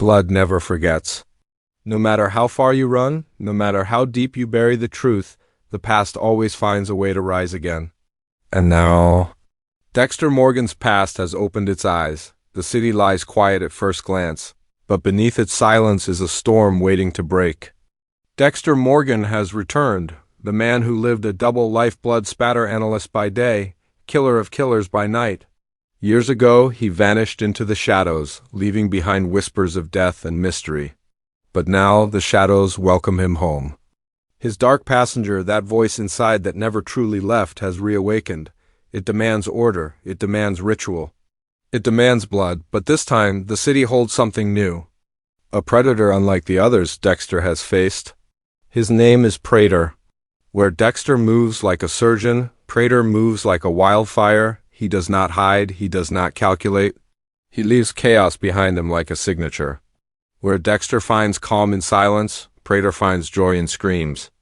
Blood never forgets. No matter how far you run, no matter how deep you bury the truth, the past always finds a way to rise again. And now, Dexter Morgan's past has opened its eyes. The city lies quiet at first glance, but beneath its silence is a storm waiting to break. Dexter Morgan has returned, the man who lived a double life, blood spatter analyst by day, killer of killers by night. Years ago, he vanished into the shadows, leaving behind whispers of death and mystery. But now the shadows welcome him home. His dark passenger, that voice inside that never truly left, has reawakened. It demands order, it demands ritual. It demands blood, but this time the city holds something new. A predator unlike the others Dexter has faced. His name is Prater. Where Dexter moves like a surgeon, Prater moves like a wildfire. He does not hide, he does not calculate. He leaves chaos behind him like a signature. Where Dexter finds calm in silence, Prater finds joy in screams.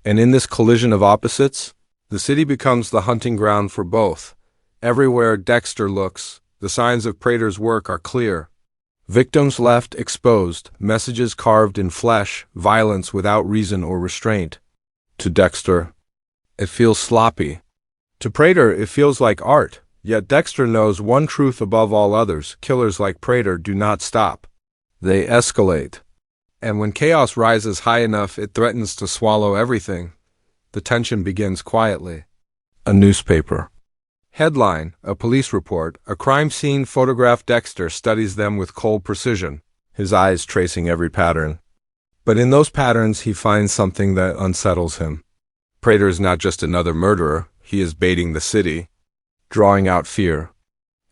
And in this collision of opposites, the city becomes the hunting ground for both. Everywhere Dexter looks, the signs of Prater's work are clear. Victims left exposed, messages carved in flesh, violence without reason or restraint. To Dexter, it feels sloppy. To Prater, it feels like art. Yet Dexter knows one truth above all others: killers like Prater do not stop. They escalate. And when chaos rises high enough, it threatens to swallow everything. The tension begins quietly. A newspaper. Headline: a police report. A crime scene photograph. Dexter studies them with cold precision, his eyes tracing every pattern. But in those patterns he finds something that unsettles him. Prater is not just another murderer, he is baiting the city, drawing out fear.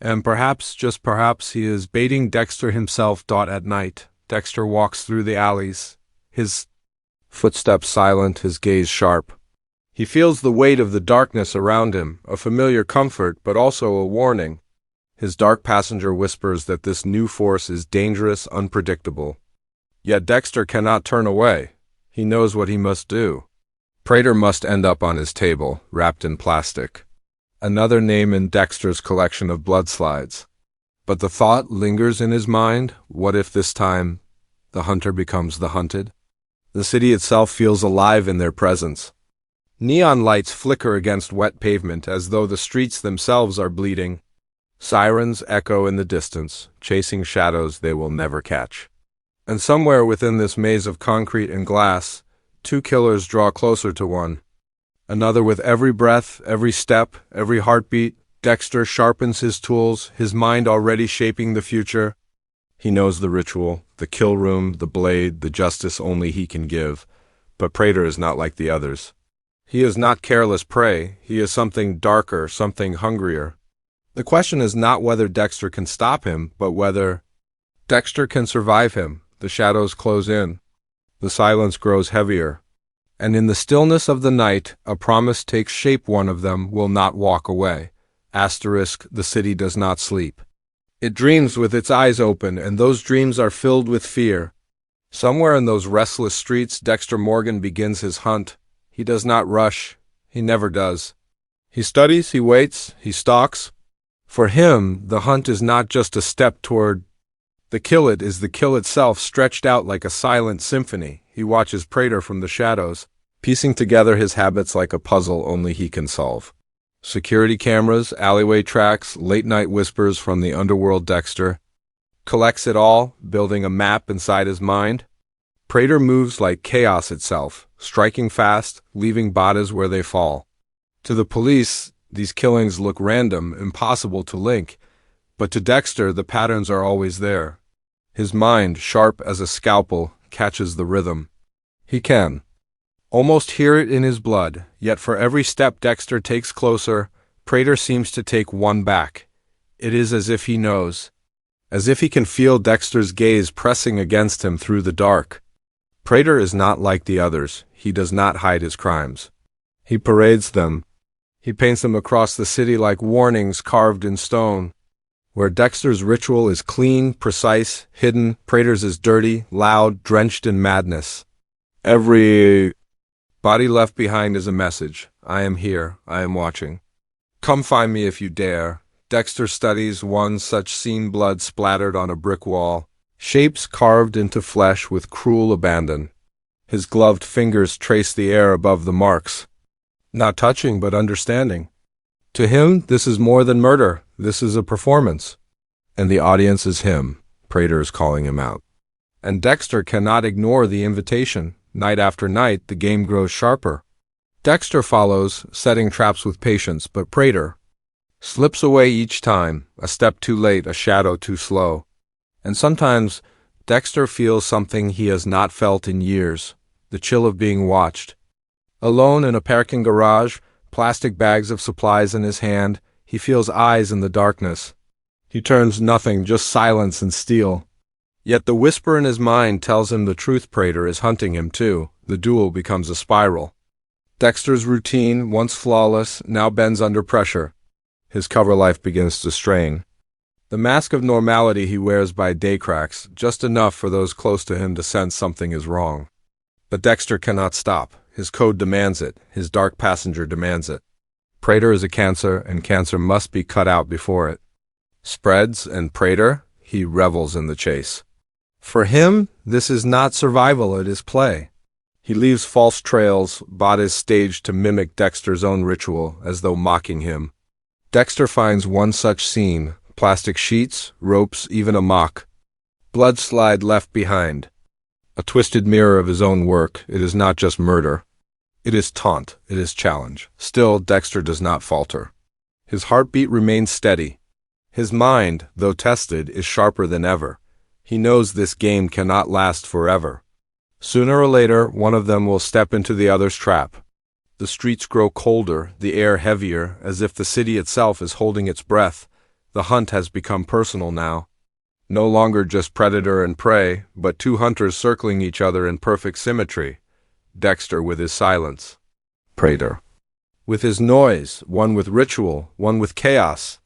And perhaps, just perhaps, he is baiting Dexter himself. At night, Dexter walks through the alleys, his footsteps silent, his gaze sharp. He feels the weight of the darkness around him, a familiar comfort, but also a warning. His dark passenger whispers that this new force is dangerous, unpredictable. Yet Dexter cannot turn away. He knows what he must do. Prater must end up on his table, wrapped in plastic. Another name in Dexter's collection of blood slides. But the thought lingers in his mind: what if this time the hunter becomes the hunted? The city itself feels alive in their presence. Neon lights flicker against wet pavement as though the streets themselves are bleeding. Sirens echo in the distance, chasing shadows they will never catch. And somewhere within this maze of concrete and glass, two killers draw closer to one. Another with every breath, every step, every heartbeat. Dexter sharpens his tools, his mind already shaping the future. He knows the ritual, the kill room, the blade, the justice only he can give. But Prater is not like the others. He is not careless prey. He is something darker, something hungrier. The question is not whether Dexter can stop him, but whether Dexter can survive him. The shadows close in. The silence grows heavier. And in the stillness of the night, a promise takes shape: one of them will not walk away. Asterisk, the city does not sleep. It dreams with its eyes open, and those dreams are filled with fear. Somewhere in those restless streets, Dexter Morgan begins his hunt. He does not rush. He never does. He studies, he waits, he stalks. For him, the hunt is not just a step toward the kill. It is the kill itself, stretched out like a silent symphony. He watches Prater from the shadows, piecing together his habits like a puzzle only he can solve. Security cameras, alleyway tracks, late-night whispers from the underworld. Dexter collects it all, building a map inside his mind. Prater moves like chaos itself, striking fast, leaving bodies where they fall. To the police, these killings look random, impossible to link. But to Dexter, the patterns are always there. His mind, sharp as a scalpel, catches the rhythm. He can almost hear it in his blood, yet for every step Dexter takes closer, Prater seems to take one back. It is as if he knows, as if he can feel Dexter's gaze pressing against him through the dark. Prater is not like the others. He does not hide his crimes. He parades them. He paints them across the city like warnings carved in stone. Where Dexter's ritual is clean, precise, hidden, Prater's is dirty, loud, drenched in madness. Every body left behind is a message. I am here. I am watching. Come find me if you dare. Dexter studies one such scene, blood splattered on a brick wall. shapes carved into flesh with cruel abandon. His gloved fingers trace the air above the marks, not touching but understanding. To him, this is more than murder, this is a performance. And the audience is him. Prater is calling him out. And Dexter cannot ignore the invitation. Night after night, the game grows sharper. Dexter follows, setting traps with patience, but Prater slips away each time, a step too late, a shadow too slow. And sometimes Dexter feels something he has not felt in years, the chill of being watched. Alone in a parking garage, plastic bags of supplies in his hand, he feels eyes in the darkness. He turns nothing, just silence and steel. Yet the whisper in his mind tells him the truth. Prater is hunting him too. The duel becomes a spiral. Dexter's routine, once flawless, now bends under pressure. His cover life begins to strain. The mask of normality he wears by day cracks, just enough for those close to him to sense something is wrong. But Dexter cannot stop. His code demands it. His dark passenger demands it. Prater is a cancer, and cancer must be cut out before it spreads, and Prater, he revels in the chase. For him, this is not survival, it is play. He leaves false trails, bought his stage to mimic Dexter's own ritual, as though mocking him. Dexter finds one such scene, plastic sheets, ropes, even a mock blood slide left behind. A twisted mirror of his own work. It is not just murder. It is taunt, it is challenge. Still, Dexter does not falter. His heartbeat remains steady. His mind, though tested, is sharper than ever. He knows this game cannot last forever. Sooner or later, one of them will step into the other's trap. The streets grow colder, the air heavier, as if the city itself is holding its breath. The hunt has become personal now. No longer just predator and prey, but two hunters circling each other in perfect symmetry. Dexter with his silence. Prater with his noise, one with ritual, one with chaos.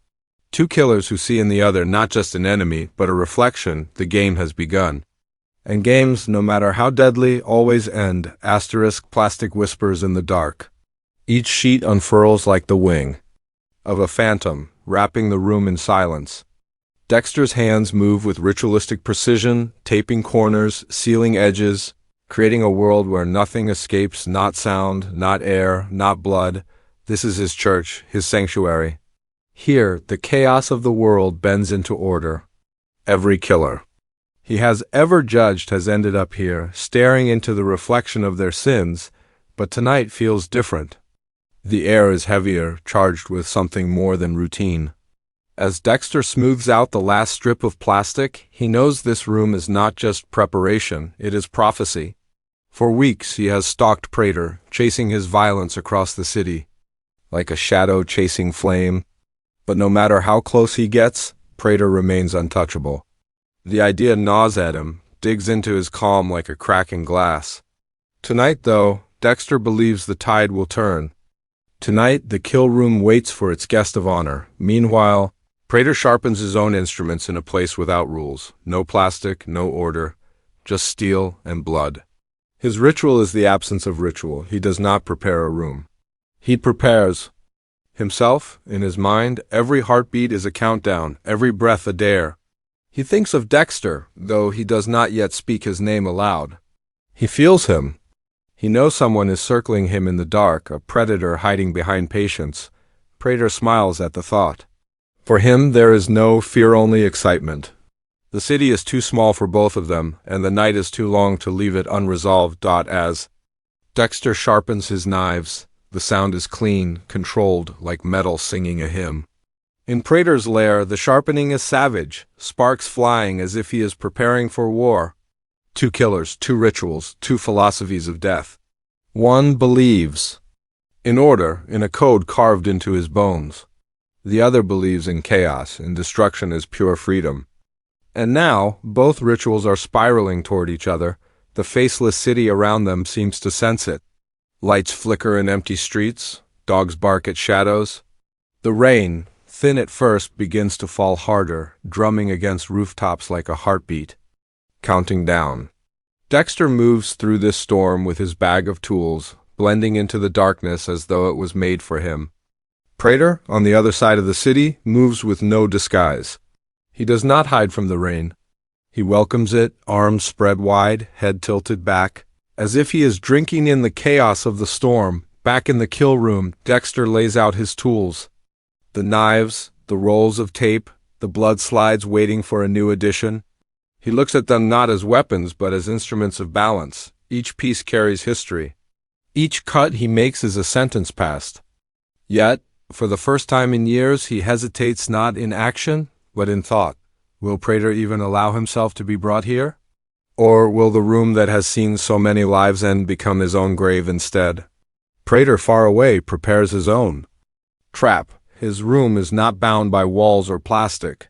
Two killers who see in the other not just an enemy, but a reflection. The game has begun. And games, no matter how deadly, always end. Plastic whispers in the dark. Each sheet unfurls like the wing of a phantom, wrapping the room in silence. Dexter's hands move with ritualistic precision, taping corners, sealing edges, creating a world where nothing escapes, not sound, not air, not blood. This is his church, his sanctuary. Here, the chaos of the world bends into order. Every killer he has ever judged has ended up here, staring into the reflection of their sins, but tonight feels different. The air is heavier, charged with something more than routine. As Dexter smooths out the last strip of plastic, he knows this room is not just preparation, it is prophecy. For weeks he has stalked Prater, chasing his violence across the city, like a shadow chasing flame. But no matter how close he gets, Prater remains untouchable. The idea gnaws at him, digs into his calm like a crack in glass. Tonight, though, Dexter believes the tide will turn. Tonight, the kill room waits for its guest of honor. Meanwhile, Prater sharpens his own instruments in a place without rules. No plastic, no order, just steel and blood. His ritual is the absence of ritual. He does not prepare a room. He prepares himself. In his mind, every heartbeat is a countdown, every breath a dare. He thinks of Dexter, though he does not yet speak his name aloud. He feels him. He knows someone is circling him in the dark, a predator hiding behind patience. Prater smiles at the thought. For him, there is no fear, only excitement. The city is too small for both of them, and the night is too long to leave it unresolved. As Dexter sharpens his knives, the sound is clean, controlled, like metal singing a hymn. In Prater's lair, the sharpening is savage, sparks flying as if he is preparing for war. Two killers, two rituals, two philosophies of death. One believes in order, in a code carved into his bones. The other believes in chaos, in destruction as pure freedom. And now, both rituals are spiraling toward each other. The faceless city around them seems to sense it. Lights flicker in empty streets, dogs bark at shadows. The rain, thin at first, begins to fall harder, drumming against rooftops like a heartbeat. Counting down. Dexter moves through this storm with his bag of tools, blending into the darkness as though it was made for him. Prater, on the other side of the city, moves with no disguise. He does not hide from the rain. He welcomes it, arms spread wide, head tilted back. As if he is drinking in the chaos of the storm, back in the kill room, Dexter lays out his tools. The knives, the rolls of tape, the blood slides waiting for a new addition. He looks at them not as weapons but as instruments of balance. Each piece carries history. Each cut he makes is a sentence passed. Yet, for the first time in years, he hesitates not in action, but in thought. Will Prater even allow himself to be brought here? Or will the room that has seen so many lives end become his own grave instead? Prater, far away, prepares his own trap. His room is not bound by walls or plastic.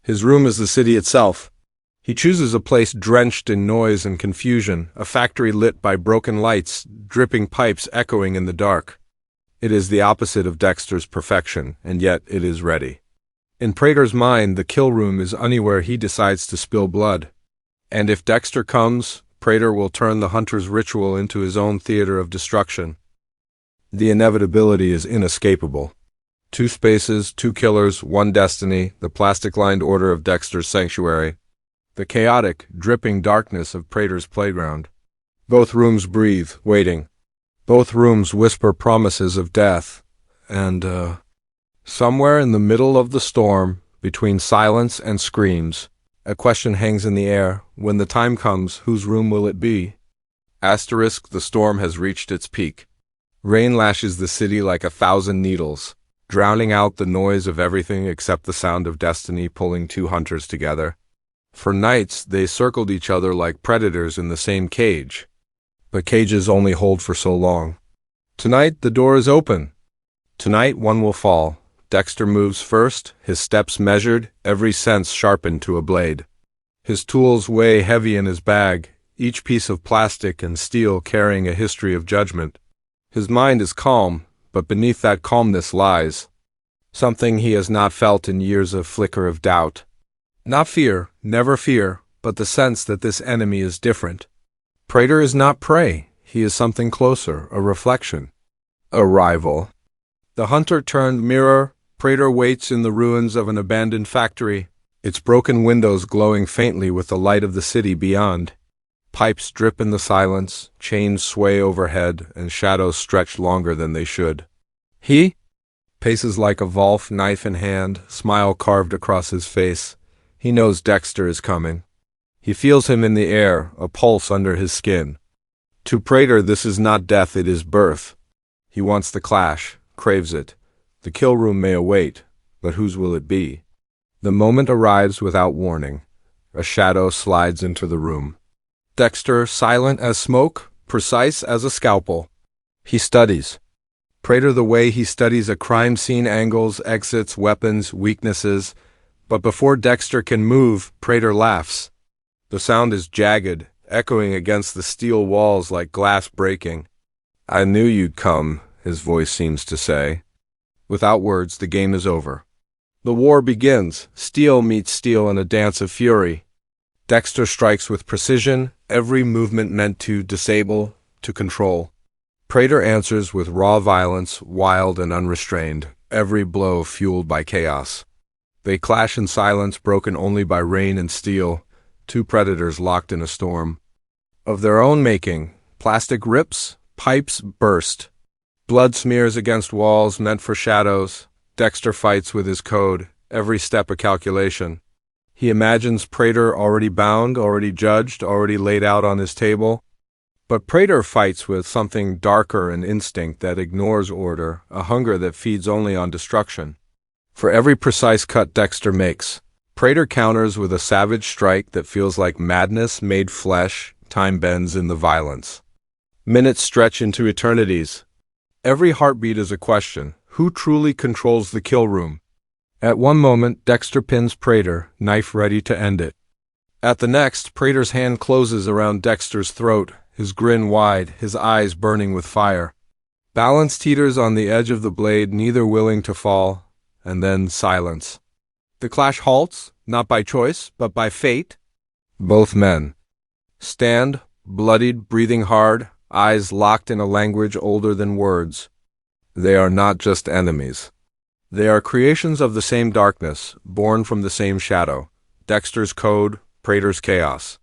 His room is the city itself. He chooses a place drenched in noise and confusion, a factory lit by broken lights, dripping pipes echoing in the dark. It is the opposite of Dexter's perfection, and yet it is ready. In Prater's mind, the kill room is anywhere he decides to spill blood. And if Dexter comes, Prater will turn the hunter's ritual into his own theater of destruction. The inevitability is inescapable. 2 spaces, 2 killers, 1 destiny, the plastic-lined order of Dexter's sanctuary. The chaotic, dripping darkness of Prater's playground. Both rooms breathe, waiting. Both rooms whisper promises of death. And, somewhere in the middle of the storm, between silence and screams, a question hangs in the air. When the time comes, whose room will it be? Asterisk, the storm has reached its peak. Rain lashes the city like 1,000 needles, drowning out the noise of everything except the sound of destiny pulling 2 hunters together. For nights, they circled each other like predators in the same cage. But cages only hold for so long. Tonight, the door is open. Tonight, one will fall. Dexter moves first, his steps measured, every sense sharpened to a blade. His tools weigh heavy in his bag, each piece of plastic and steel carrying a history of judgment. His mind is calm, but beneath that calmness lies something he has not felt in years of flicker of doubt. Not fear, never fear, but the sense that this enemy is different. Prater is not prey, he is something closer, a reflection, a rival. The hunter-turned mirror, Prater waits in the ruins of an abandoned factory, its broken windows glowing faintly with the light of the city beyond. Pipes drip in the silence, chains sway overhead, and shadows stretch longer than they should. He paces like a Wolf, knife in hand, smile carved across his face. He knows Dexter is coming. He feels him in the air, a pulse under his skin. To Prater, this is not death, it is birth. He wants the clash, craves it. The kill room may await, but whose will it be? The moment arrives without warning. A shadow slides into the room. Dexter, silent as smoke, precise as a scalpel. He studies. Prater the way he studies a crime scene, angles, exits, weapons, weaknesses. But before Dexter can move, Prater laughs. The sound is jagged, echoing against the steel walls like glass breaking. "I knew you'd come," his voice seems to say. Without words, the game is over. The war begins. Steel meets steel in a dance of fury. Dexter strikes with precision, every movement meant to disable, to control. Prater answers with raw violence, wild and unrestrained, every blow fueled by chaos. They clash in silence, broken only by rain and steel, 2 predators locked in a storm. Of their own making, plastic rips, pipes burst. Blood smears against walls meant for shadows. Dexter fights with his code, every step a calculation. He imagines Prater already bound, already judged, already laid out on his table. But Prater fights with something darker, an instinct that ignores order, a hunger that feeds only on destruction. For every precise cut Dexter makes, Prater counters with a savage strike that feels like madness made flesh. Time bends in the violence. Minutes stretch into eternities. Every heartbeat is a question. Who truly controls the kill room? At one moment, Dexter pins Prater, knife ready to end it. At the next, Prater's hand closes around Dexter's throat, his grin wide, his eyes burning with fire. Balance teeters on the edge of the blade, neither willing to fall. And then silence. The clash halts, not by choice, but by fate. Both men stand, bloodied, breathing hard, eyes locked in a language older than words. They are not just enemies. They are creations of the same darkness, born from the same shadow. Dexter's code, Prater's chaos.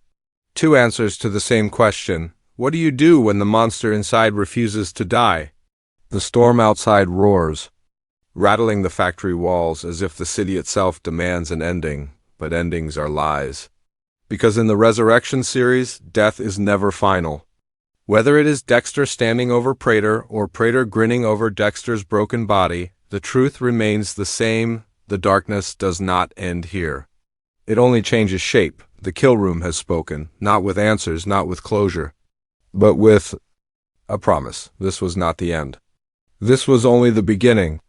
Two answers to the same question. What do you do when the monster inside refuses to die? The storm outside roars, rattling the factory walls as if the city itself demands an ending, but endings are lies. Because in the Resurrection series, death is never final. Whether it is Dexter standing over Prater or Prater grinning over Dexter's broken body, the truth remains the same. The darkness does not end here. It only changes shape. The kill room has spoken, not with answers, not with closure, but with a promise. This was not the end. This was only the beginning.